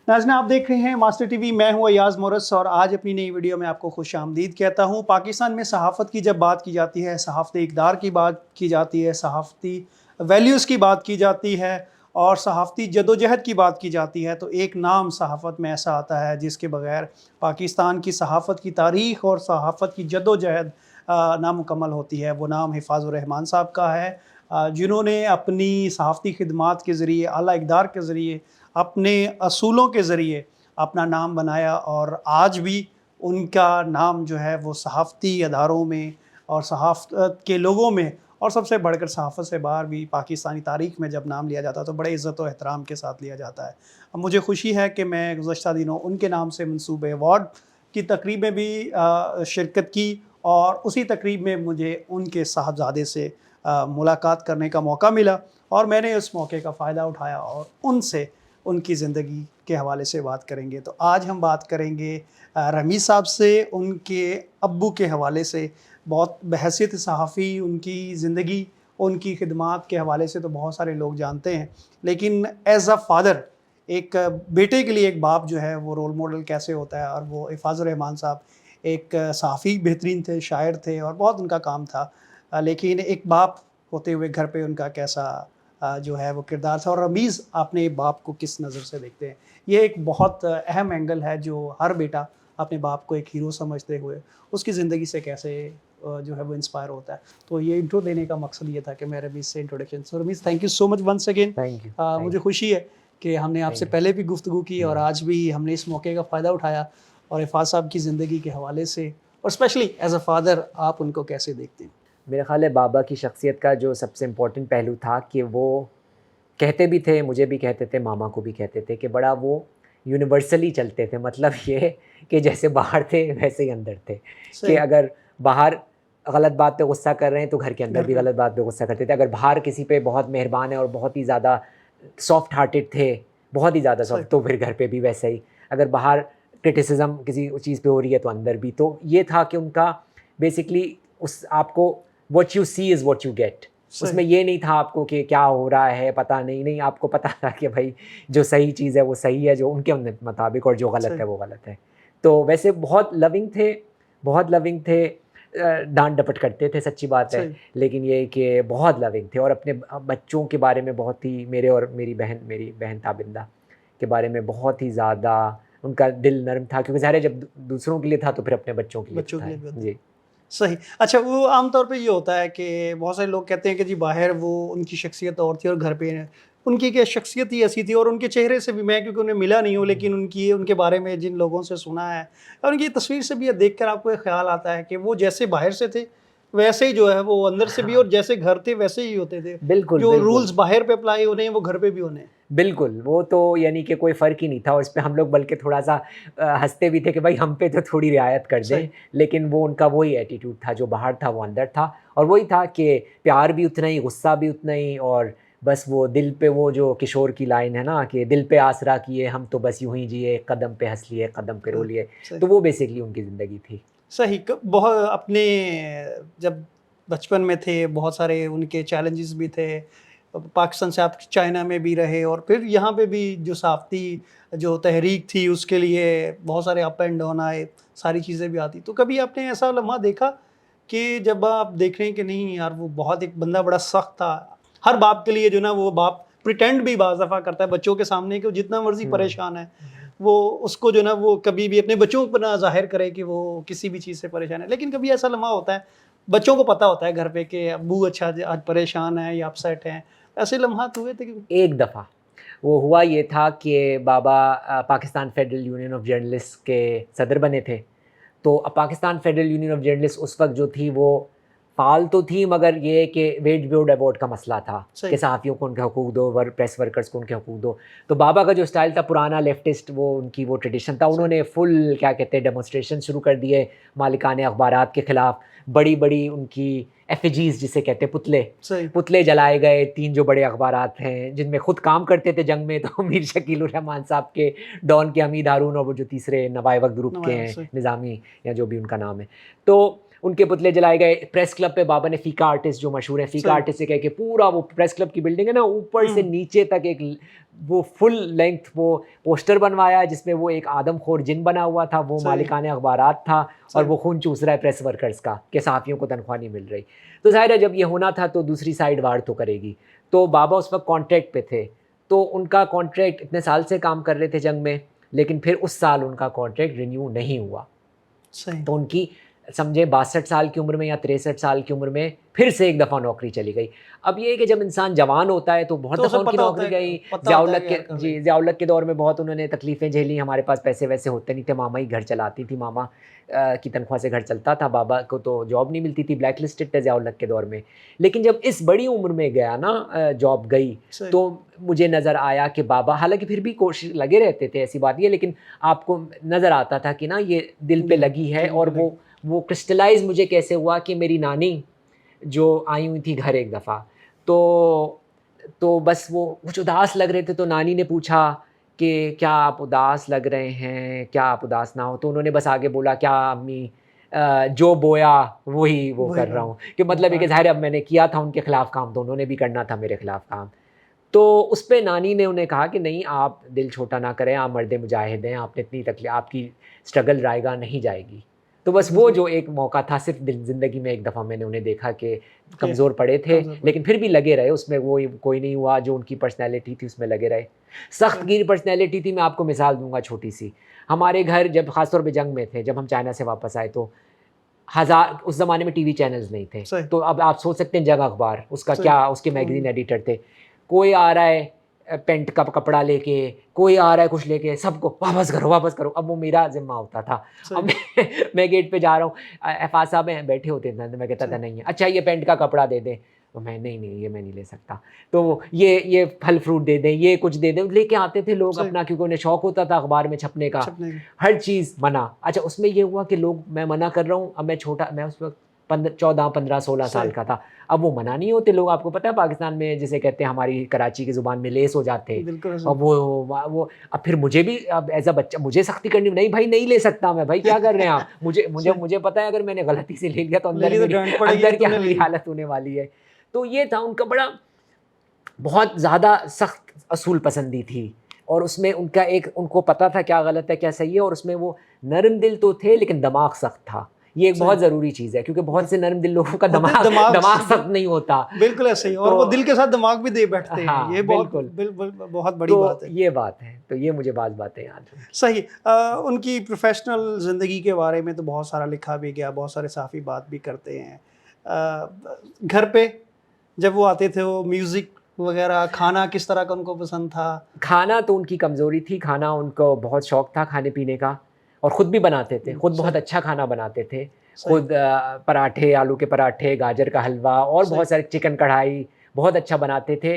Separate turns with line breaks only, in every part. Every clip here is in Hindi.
नाज़रीन, आप देख रहे हैं मास्टर टीवी। मैं हूं अयाज मोरस और आज अपनी नई वीडियो में आपको खुश आमदीद कहता हूं। पाकिस्तान में सहाफ़त की जब बात की जाती है, सहाफ़ती इक़दार की बात की जाती है, सहाफ़ती वैल्यूज़ की बात की जाती है और सहाफ़ती जदोजहद की बात की जाती है, तो एक नाम सहाफ़त में ऐसा आता है जिसके बगैर पाकिस्तान की सहाफ़त की तारीख़ और सहाफ़त की जदोजहद नामुकम्मल होती है। वो नाम हिफ़ाज़ुर रहमान साहब का है, जिन्होंने अपनी सहाफ़ती खिदमात के ज़रिए, आला इक़दार के ज़रिए, अपने असूलों के ज़रिए अपना नाम बनाया और आज भी उनका नाम जो है वो सहाफ़ती अदारों में और सहाफ़त के लोगों में और सबसे बढ़कर सहाफ़त से बाहर भी पाकिस्तानी तारीख़ में जब नाम लिया जाता है तो बड़े इज़्ज़त और एहतराम के साथ लिया जाता है। अब मुझे खुशी है कि मैं गुज़श्ता दिनों उनके नाम से मंसूब अवार्ड की तकरीब में भी शिरकत की और उसी तकरीब में मुझे उनके साहबज़ादे से मुलाकात करने का मौका मिला और मैंने उस मौके का फ़ायदा उठाया और उनसे उनकी ज़िंदगी के हवाले से बात करेंगे। तो आज हम बात करेंगे रमीज़ साहब से, उनके अब्बू के हवाले से। बहुत बहैसियत सहाफ़ी उनकी ज़िंदगी, उनकी खिदमात के हवाले से तो बहुत सारे लोग जानते हैं, लेकिन एज़ अ फ़ादर, एक बेटे के लिए एक बाप जो है वो रोल मॉडल कैसे होता है, और वो हिफ़ाज़ुर रहमान साहब एक सहाफ़ी बेहतरीन थे, शायर थे और बहुत उनका काम था। लेकिन एक बाप होते हुए घर पे उनका कैसा जो है वो किरदार था, और रमीज़ अपने बाप को किस नज़र से देखते हैं। ये एक बहुत अहम एंगल है जो हर बेटा अपने बाप को एक हीरो समझते हुए उसकी ज़िंदगी से कैसे जो है वो इंस्पायर होता है। तो ये इंट्रो देने का मकसद ये था कि मैं रमीज़ से introduction. So Ramiz, thank you so much once again.
Thank you,
मुझे खुशी है कि हमने आपसे
थैंक
पहले भी गुफ्तगू की
यू।
और आज भी हमने इस मौके का फ़ायदा उठाया और हिफ़ाज़ साहब की ज़िंदगी के हवाले से और स्पेशली एज़ अ फ़ादर आप उनको कैसे देखते हैं?
मेरा ख़्याल है बाबा की शख्सियत का जो सबसे इम्पोर्टेंट पहलू था कि वो कहते भी थे, मुझे भी कहते थे, मामा को भी कहते थे कि बड़ा वो यूनिवर्सली चलते थे। मतलब ये कि जैसे बाहर थे वैसे ही अंदर थे, कि
सही।
अगर बाहर गलत बात पे गुस्सा कर रहे हैं तो घर के अंदर
घर
भी
पे।
गलत बात पे गुस्सा करते थे। अगर बाहर किसी पे बहुत मेहरबान है और बहुत ही ज़्यादा सॉफ्ट हार्टेड थे, बहुत ही ज़्यादा
सही।
सॉफ्ट, तो फिर घर पे भी वैसे ही। अगर बाहर क्रिटिसिज़्म किसी चीज़ पे हो रही है तो अंदर भी। तो ये था कि उनका बेसिकली उस आपको what you see is what you get.
सही।
उसमें ये नहीं था आपको कि क्या हो रहा है पता नहीं, नहीं आपको पता था कि भाई जो सही चीज़ है वो सही है, जो उनके मुताबिक, और जो गलत
सही।
है वो गलत है। तो वैसे बहुत लविंग थे, बहुत लविंग थे, डाँट डपट करते थे, सच्ची बात है।
सही।
लेकिन ये कि बहुत लविंग थे और अपने बच्चों के बारे में बहुत ही, मेरे और मेरी बहन ताबिंदा के बारे में बहुत ही ज़्यादा उनका दिल नर्म था, क्योंकि ज़ाहिर है जब दूसरों के लिए था तो फिर अपने बच्चों के लिए
बच्चों
तो
के
था
लिए
ही।
भी होता है।
जी।
सही। अच्छा, वो आम तौर पे ये होता है कि बहुत सारे लोग कहते हैं कि जी बाहर वो उनकी शख्सियत और थी और घर पे उनकी क्या शख्सियत ही ऐसी थी, और उनके चेहरे से भी, मैं क्योंकि उन्हें मिला नहीं हूँ, लेकिन उनकी उनके बारे में जिन लोगों से सुना है और उनकी तस्वीर से भी ये देख कर आपको एक ख्याल आता है कि वो जैसे बाहर से थे वैसे ही जो है वो अंदर से भी, और जैसे घर थे वैसे ही होते थे।
बिल्कुल,
जो
बिल्कुल।
रूल्स बाहर पे अप्लाई होने हैं वो घर पे भी होने हैं।
बिल्कुल, वो तो यानी कि कोई फ़र्क ही नहीं था, और इसपे हम लोग बल्कि थोड़ा-सा हँसते भी थे कि भाई हम पे तो थोड़ी रियायत कर दें।
सही।
लेकिन वो उनका वही एटीट्यूड था, जो बाहर था वो अंदर था, और वही था कि प्यार भी उतना ही, गुस्सा भी उतना ही, और बस वो दिल पे, वो जो किशोर की लाइन है ना कि दिल पे आसरा किए हम तो बस यूँ ही जिए, एक कदम पे हँस लिए, एक कदम पे रो
हाँ,
लिए।
सही।
तो वो बेसिकली उनकी ज़िंदगी थी।
सही। बहुत अपने जब बचपन में थे बहुत सारे उनके चैलेंजेस भी थे। पाकिस्तान से आप चाइना में भी रहे और फिर यहाँ पे भी जो साफ़ती जो तहरीक थी उसके लिए बहुत सारे अप एंड डाउन आए, सारी चीज़ें भी आती। तो कभी आपने ऐसा लम्हा देखा कि जब आप देख रहे हैं कि नहीं यार वो बहुत एक बंदा बड़ा सख्त था, हर बाप के लिए जो ना वो बाप प्रिटेंड भी बाज़ दफ़ा करता है बच्चों के सामने कि वो जितना मर्ज़ी
हुँ।
परेशान है, वो उसको जो ना वो कभी भी अपने बच्चों पर ना ज़ाहिर करे कि वो किसी भी चीज़ से परेशान है। लेकिन कभी ऐसा लम्हा होता है, बच्चों को पता होता है घर पे कि अब्बू अच्छा आज परेशान है या अपसेट हैं, ऐसे लम्हात हुए थे कि
एक दफ़ा वो हुआ, ये था कि बाबा Pakistan federal union of journalist के सदर बने थे। तो Pakistan federal union of journalist उस वक़्त जो थी वो फ़ाल तो थी, मगर ये है कि वेज बोर्ड अवार्ड का मसला था कि
सही।
सहाफ़ियों को उनके हकूक़ दो, प्रेस वर्कर्स को उनके हकूक़ दो। तो बाबा का जो स्टाइल था पुराना लेफ्टिस्ट, वो उनकी वो ट्रेडिशन था,
सही।
उन्होंने फुल क्या कहते हैं डेमोंस्ट्रेशन शुरू कर दिए मालिकाने अख़बारात के ख़िलाफ़। बड़ी-बड़ी उनकी एफ़िजीज़ जिसे कहते हैं, पुतले,
सही।
पुतले जलाए गए। 3 जो बड़े अख़बारात हैं जिनमें खुद काम करते थे जंग में, तो मीर शकील उर रहमान साहब के, डॉन के हमीद हारून, और वो जो तीसरे नवाए वक़्त ग्रुप के
नवाया
हैं,
सही।
निज़ामी या जो भी उनका नाम है। तो उनके पुतले जलाए गए। प्रेस क्लब पे बाबा ने फीका आर्टिस्ट जो मशहूर है, फीका आर्टिस्ट से कह के पूरा वो प्रेस क्लब की बिल्डिंग है ना, ऊपर से नीचे तक एक वो फुल लेंथ वो पोस्टर बनवाया जिसमें वो एक आदमखोर जिन बना हुआ था, वो मालिकाने अखबारात था और वो खून चूस रहा है प्रेस वर्कर्स का कि सहाफ़ियों को तनख्वाह नहीं मिल रही। तो ज़ाहिर है जब ये होना था तो दूसरी साइड वार तो करेगी। तो बाबा उस वक्त कॉन्ट्रैक्ट पे थे, तो उनका कॉन्ट्रैक्ट इतने साल से काम कर रहे थे जंग में, लेकिन फिर उस साल उनका कॉन्ट्रैक्ट रिन्यू नहीं हुआ।
सही।
तो उनकी समझे 62 साल की उम्र में या 63 साल की उम्र में फिर से एक दफ़ा नौकरी चली गई। अब ये है कि जब इंसान जवान होता है तो बहुत
तो
दफ़ा
उसे
उनकी
पता होता
नौकरी
है,
गई।
पता होता है कि यार
जी, ज़िया-उल-हक के दौर में बहुत उन्होंने तकलीफ़ें झेली। हमारे पास पैसे वैसे होते नहीं थे, मामा ही घर चलाती थी, मामा की तनख्वाह से घर चलता था, बाबा को तो जॉब नहीं मिलती थी, ब्लैक लिस्टेड थे ज़िया-उल-हक के दौर में। लेकिन जब इस बड़ी उम्र में गया ना जॉब गई,
सही।
तो मुझे नज़र आया कि बाबा हालाँकि फिर भी कोशिश लगे रहते थे, ऐसी बात नहीं है, लेकिन आपको नज़र आता था कि ना ये दिल पे लगी है। और वो क्रिस्टलाइज़ मुझे कैसे हुआ कि मेरी नानी जो आई हुई थी घर एक दफ़ा, तो बस वो कुछ उदास लग रहे थे, तो नानी ने पूछा कि क्या आप उदास लग रहे हैं? क्या आप उदास ना हो? तो उन्होंने बस आगे बोला, क्या अम्मी जो बोया वही वो
वही
कर रहा
करो,
हूँ। कि मतलब है कि ज़ाहिर है अब मैंने किया था उनके खिलाफ़ काम, तो उन्होंने भी करना था मेरे खिलाफ़ काम। तो उस पे नानी ने उन्हें कहा कि नहीं, आप दिल छोटा ना करें, आप मर्द मुजाहिद हैं, आपने इतनी तकलीफ़, आपकी स्ट्रगल रायगा नहीं जाएगी। तो बस वो जो एक मौका था, सिर्फ़ ज़िंदगी में एक दफ़ा मैंने उन्हें देखा कि कमज़ोर पड़े थे, लेकिन फिर भी लगे रहे, उसमें वो कोई नहीं हुआ, जो उनकी पर्सनैलिटी थी उसमें लगे रहे। सख्तगीर पर्सनैलिटी थी। मैं आपको मिसाल दूँगा छोटी-सी। हमारे घर जब ख़ास तौर पे जंग में थे, जब हम चाइना से वापस आए, तो हज़ार उस ज़माने में टीवी चैनल्स नहीं थे।
सही।
तो अब आप सोच सकते हैं जंग अखबार, उसका
सही।
क्या, उसके मैगज़ीन एडिटर थे। कोई आ रहा है पैंट का कपड़ा लेके, कोई आ रहा है कुछ लेके, सबको वापस करो, वापस करो। अब वो मेरा ज़िम्मा होता था। अब मैं गेट पे जा रहा हूँ, अफ़ाज़ साहब हैं बैठे होते थे, तो मैं कहता था नहीं है। अच्छा ये पैंट का कपड़ा दे दें, तो मैं नहीं, ये मैं नहीं ले सकता। तो ये फल फ्रूट दे दें, ये कुछ दे दें, लेके आते थे लोग अपना, क्योंकि उन्हें शौक होता था अखबार में छपने का। हर चीज़ मना। अच्छा उसमें ये हुआ कि लोग, मैं मना कर रहा हूँ, अब मैं उस वक्त 14, 15, 16 साल का था। अब वो मना नहीं होते लोग, आपको पता है पाकिस्तान में जिसे कहते हैं, हमारी कराची की ज़ुबान में लेस हो जाते। और वो अब फिर मुझे भी अब एज़ अ बच्चा मुझे सख्ती करनी, नहीं भाई नहीं ले सकता मैं, भाई क्या कर रहे हैं आप? मुझे पता है अगर मैंने गलती से ले लिया तो अंदर क्या मेरी हालत होने वाली है। तो ये था उनका बड़ा, बहुत ज़्यादा सख्त असूल पसंदी थी। और उसमें उनका एक, उनको पता था क्या गलत है क्या सही है, और उसमें वो नरम दिल तो थे लेकिन दिमाग सख्त था। ये एक बहुत ज़रूरी चीज़ है, क्योंकि बहुत से नरम दिल लोगों का दिमाग सख्त नहीं होता।
बिल्कुल ऐसे ही, और वो दिल के साथ दिमाग भी दे बैठते हैं।
हाँ,
ये
बिल्कुल।
बहुत बड़ी
तो
बात है।
ये बात है, तो ये मुझे बातें याद हैं।
सही। उनकी प्रोफेशनल ज़िंदगी के बारे में तो बहुत सारा लिखा भी गया, बहुत सारे सहाफ़ी बात भी करते हैं। घर पे जब वो आते थे, वो म्यूज़िक वगैरह, खाना किस तरह का उनको पसंद था?
खाना तो उनकी कमज़ोरी थी, खाना उनको बहुत शौक था खाने-पीने का, और ख़ुद भी बनाते थे, ख़ुद बहुत अच्छा खाना बनाते थे। ख़ुद पराठे, आलू के पराठे, गाजर का हलवा और बहुत सारे, चिकन कढ़ाई बहुत अच्छा बनाते थे,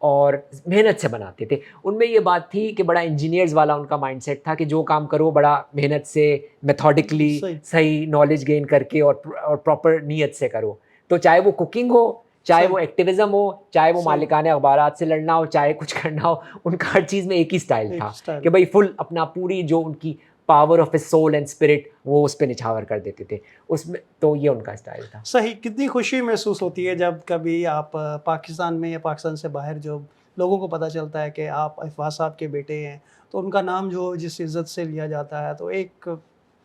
और मेहनत से बनाते थे। उनमें ये बात थी कि बड़ा इंजीनियर्स वाला उनका माइंडसेट था कि जो काम करो बड़ा मेहनत से, मेथोडिकली, सही नॉलेज गेन करके और प्रॉपर नीयत से करो। तो चाहे वो कुकिंग हो, चाहे वो एक्टिविज़्म हो, चाहे वो मालिकाने अखबारात से लड़ना हो, चाहे कुछ करना हो, उनका हर चीज़ में एक ही स्टाइल था कि भाई फुल अपना, पूरी जो उनकी power of his soul and spirit, वो उस पे निछावर कर देते थे उसमें। तो ये उनका स्टाइल था।
सही। कितनी खुशी महसूस होती है जब कभी आप पाकिस्तान में या पाकिस्तान से बाहर जो लोगों को पता चलता है कि आप अफ़ाज़ साहब के बेटे हैं, तो उनका नाम जो जिस इज़्ज़त से लिया जाता है, तो एक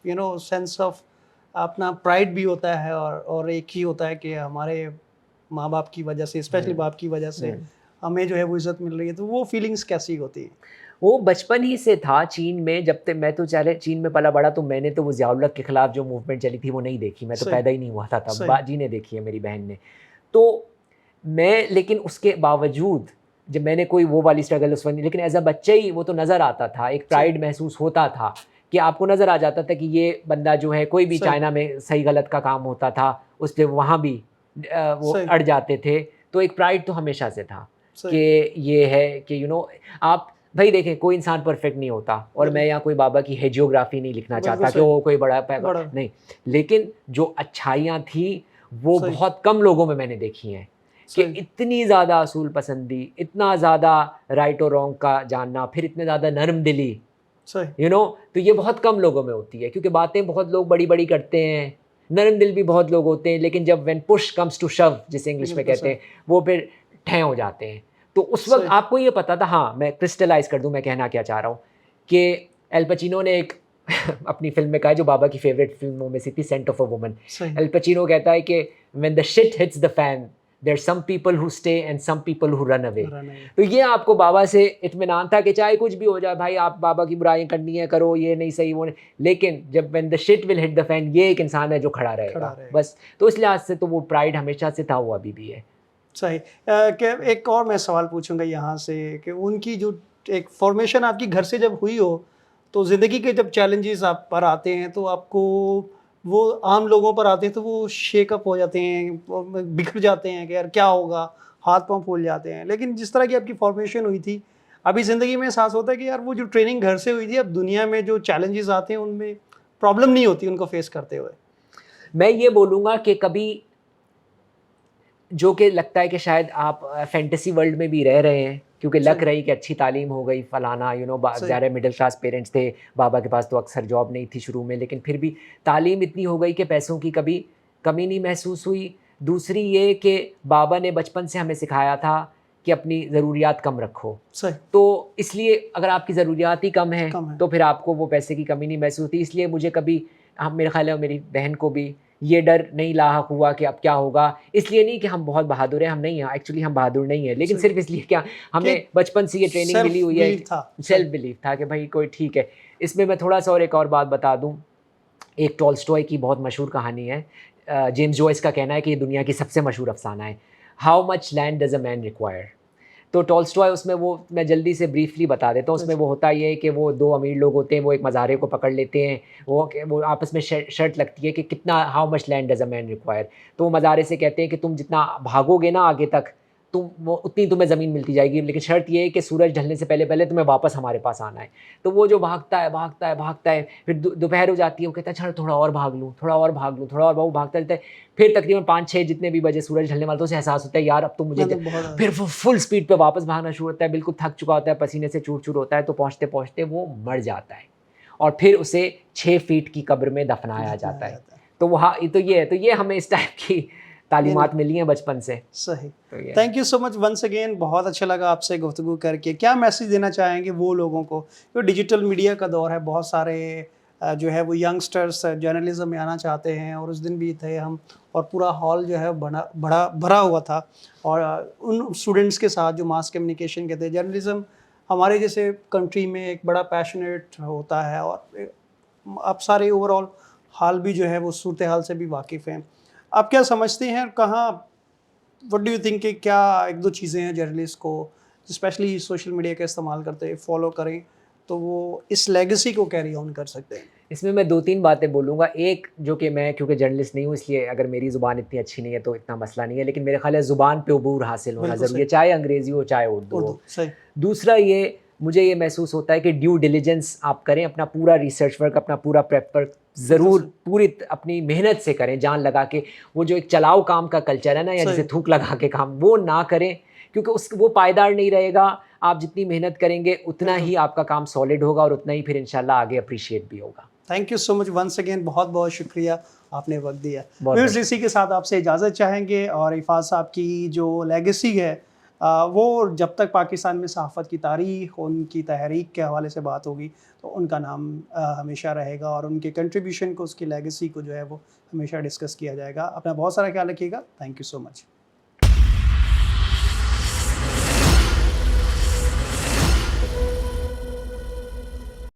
सेंस ऑफ अपना प्राइड भी होता है, और एक ही होता है कि हमारे माँ-बाप की वजह से, स्पेशली बाप की वजह से हमें जो है वो इज़्ज़त मिल रही है। तो वो फीलिंग्स कैसी होती हैं?
वो बचपन ही से था चीन में, जब तक मैं तो चीन में पला बड़ा, तो मैंने तो वो ज़िया-उल-हक के खिलाफ जो मूवमेंट चली थी वो नहीं देखी, मैं तो पैदा ही नहीं हुआ था तब, बाजी ने देखी है, मेरी बहन ने। तो मैं, लेकिन उसके बावजूद जब मैंने कोई वो वाली स्ट्रगल उस वक्त नहीं, लेकिन एज़ अ बच्चे ही वो तो नज़र आता था, एक प्राइड महसूस होता था कि आपको नज़र आ जाता था कि ये बंदा जो है, कोई भी चाइना में सही गलत का काम होता था उस पर वहाँ भी वो अड़ जाते थे। तो एक प्राइड तो हमेशा से था कि ये है कि आप भाई देखें, कोई इंसान परफेक्ट नहीं होता, और मैं यहाँ कोई बाबा की हेजियोग्राफी नहीं लिखना चाहता कि वो कोई बड़ा नहीं, लेकिन जो अच्छाइयाँ थी वो बहुत कम लोगों में मैंने देखी हैं कि इतनी ज़्यादा असूल पसंदी, इतना ज़्यादा राइट और रॉन्ग का जानना, फिर इतने ज़्यादा नरम दिली, तो ये बहुत कम लोगों में होती है, क्योंकि बातें बहुत लोग बड़ी-बड़ी करते हैं, नरम दिल भी बहुत लोग होते हैं, लेकिन जब व्हेन पुश कम्स टू शव, जिसे इंग्लिश में
बिल्कुल
कहते हैं, वो फिर ठह हो जाते हैं। तो उस वक्त
सही।
आपको ये पता था, हाँ मैं क्रिस्टलाइज कर दूं मैं कहना क्या चाह रहा हूँ, कि एल पचिनो ने एक अपनी फिल्म में कहा है, जो बाबा की फेवरेट फिल्मों में से थी, सेंट ऑफ अ वुमन।
सही।
एल पचिनो कहता है कि when the shit hits the fan there some people who stay and some people who run away.
Run away.
तो ये आपको बाबा से इत्मीनान था कि चाहे कुछ भी हो जाए भाई, आप बाबा की बुराइयां करनी है करो, ये नहीं सही वो नहीं, लेकिन जब when the shit will hit the fan, ये एक इंसान है जो खड़ा रहेगा बस। तो इस लिहाज से तो वो प्राइड हमेशा से था, वो अभी भी है।
सही। कि एक और मैं सवाल पूछूंगा यहाँ से कि उनकी जो एक फॉर्मेशन आपकी घर से जब हुई हो, तो ज़िंदगी के जब चैलेंजेस आप पर आते हैं तो आपको वो आम लोगों पर आते हैं तो वो शेकअप हो जाते हैं, वो बिखर जाते हैं कि यार क्या होगा, हाथ पांव फूल जाते हैं। लेकिन जिस तरह की आपकी फॉर्मेशन हुई थी, अभी ज़िंदगी में एहसास होता है कि यार वो जो ट्रेनिंग घर से हुई थी, अब दुनिया में जो चैलेंजेस आते हैं उनमें प्रॉब्लम नहीं होती उनको फेस करते हुए।
मैं ये बोलूँगा कि कभी जो कि लगता है कि शायद आप फैंटेसी वर्ल्ड में भी रह रहे हैं, क्योंकि लग
सही।
रही कि अच्छी तालीम हो गई फलाना,
सही।
ज़्यादा मिडिल क्लास पेरेंट्स थे, बाबा के पास तो अक्सर जॉब नहीं थी शुरू में, लेकिन फिर भी तालीम इतनी हो गई कि पैसों की कभी कमी नहीं महसूस हुई। दूसरी ये कि बाबा ने बचपन से हमें सिखाया था कि अपनी ज़रूरियात कम रखो,
सही।
तो इसलिए अगर आपकी ज़रूरियात ही कम हैं
कम है।
तो फिर आपको वो पैसे की कमी नहीं महसूस होती। इसलिए मुझे कभी, हम मेरे ख़्याल है मेरी बहन को भी ये डर नहीं लाहक हुआ कि अब क्या होगा। इसलिए नहीं कि हम बहुत बहादुर हैं, हम नहीं हैं, एक्चुअली हम बहादुर नहीं हैं, लेकिन
सही।
सिर्फ इसलिए क्या, हमें बचपन से ये ट्रेनिंग
सेल्फ
मिली हुई है,
बिलीफ था।
सेल्फ बिलीफ था कि भाई कोई ठीक है। इसमें मैं थोड़ा-सा और एक और बात बता दूँ, एक टॉल्स्टॉय की बहुत मशहूर कहानी है। जेम्स जॉयस का कहना है कि ये दुनिया की सबसे मशहूर अफ़साना है, how much land does a man require. तो टॉल्स्टॉय उसमें, वो मैं जल्दी से ब्रीफली बता देता हूँ, उसमें वो होता ये है कि वो 2 अमीर लोग होते हैं, वो एक मज़ारे को पकड़ लेते हैं, वो आपस में शर्त लगती है कि कितना, how much land does a man require. तो वो मज़ारे से कहते हैं कि तुम जितना भागोगे ना आगे तक, वो उतनी तुम्हें ज़मीन मिलती जाएगी, लेकिन शर्त ये है कि सूरज ढलने से पहले तुम्हें वापस हमारे पास आना है। तो वो जो भागता है भागता है भागता है, फिर दोपहर हो जाती है, वो कहता है चल थोड़ा और भाग लूँ, थोड़ा और भाग लूँ, थोड़ा और, वो भागता रहता है। फिर तकरीबन 5-6 जितने भी बजे सूरज ढलने वाला, तो उसे एहसास होता है यार अब तो मुझे
मतलब बहुत
फिर वो फुल स्पीड पे वापस भागना शुरू होता है, बिल्कुल थक चुका होता है, पसीने से चूर-चूर होता है, तो पहुँचते-पहुँचते वो मर जाता है और फिर उसे 6 फीट की कब्र में दफनाया जाता है।
जाता है।
तो वहाँ तो ये हमें इस टाइप की तालीमात मिली हैं बचपन से।
सही।
तो ये
thank you so much once again, बहुत अच्छा लगा आपसे गुफ्तगू करके। क्या मैसेज देना चाहेंगे वो लोगों को, जो डिजिटल मीडिया का दौर है, बहुत सारे जो है वो यंगस्टर्स जर्नलिज्म में आना चाहते हैं, और उस दिन भी थे हम और पूरा हॉल जो है बड़ा भरा हुआ था, और उन स्टूडेंट्स के साथ जो मास कम्युनिकेशन के थे। जर्नलिज्म हमारे जैसे कंट्री में एक बड़ा पैशनेट होता है, और आप सारे ओवरऑल हाल भी जो है वो सूरत हाल से भी वाकिफ़ हैं। आप क्या समझते हैं, कहाँ, व्हाट डू यू थिंक कि क्या एक दो चीज़ें हैं जर्नलिस्ट को स्पेशली सोशल मीडिया का इस्तेमाल करते हैं फॉलो करें तो वो इस लेगेसी को कैरी ऑन कर सकते हैं?
इसमें मैं 2-3 बातें बोलूँगा। एक, जो कि मैं क्योंकि जर्नलिस्ट नहीं हूँ, इसलिए अगर मेरी ज़ुबान इतनी अच्छी नहीं है तो इतना मसला नहीं है, लेकिन मेरे ख़्याल है ज़ुबान पे अबूर हासिल होना
बिल्कुल
ज़रूरी है,
सही।
चाहे अंग्रेज़ी हो चाहे उर्दू हो।
उर्दू सही।
दूसरा ये, मुझे ये महसूस होता है कि ड्यू डिलिजेंस आप करें, अपना पूरा रिसर्च वर्क, अपना पूरा प्रेप वर्क ज़रूर
सही।
पूरी अपनी मेहनत से करें, जान लगा के। वो जो एक चलाऊ काम का कल्चर है ना, या
सही।
जिसे थूक लगा के काम, वो ना करें, क्योंकि वो पायदार नहीं रहेगा। आप जितनी मेहनत करेंगे उतना
बिल्कुल।
ही आपका काम सॉलिड होगा, और उतना ही फिर इंशाल्लाह आगे अप्रिशिएट भी होगा।
Thank you so much once again, बहुत बहुत शुक्रिया, आपने वक्त दिया।
बहुत
व्यूअर्स,
बहुत
इसी के साथ आपसे इजाज़त चाहेंगे, और इफ़ाज़ साहब की जो लेगेसी है वो जब तक पाकिस्तान में सहाफ़त की तारीख़, उनकी तहरीक के हवाले से बात होगी तो उनका नाम हमेशा रहेगा, और उनके कंट्रीब्यूशन को, उसकी लेगेसी को जो है वो हमेशा डिस्कस किया जाएगा। अपना बहुत सारा ख्याल रखिएगा। Thank you so much.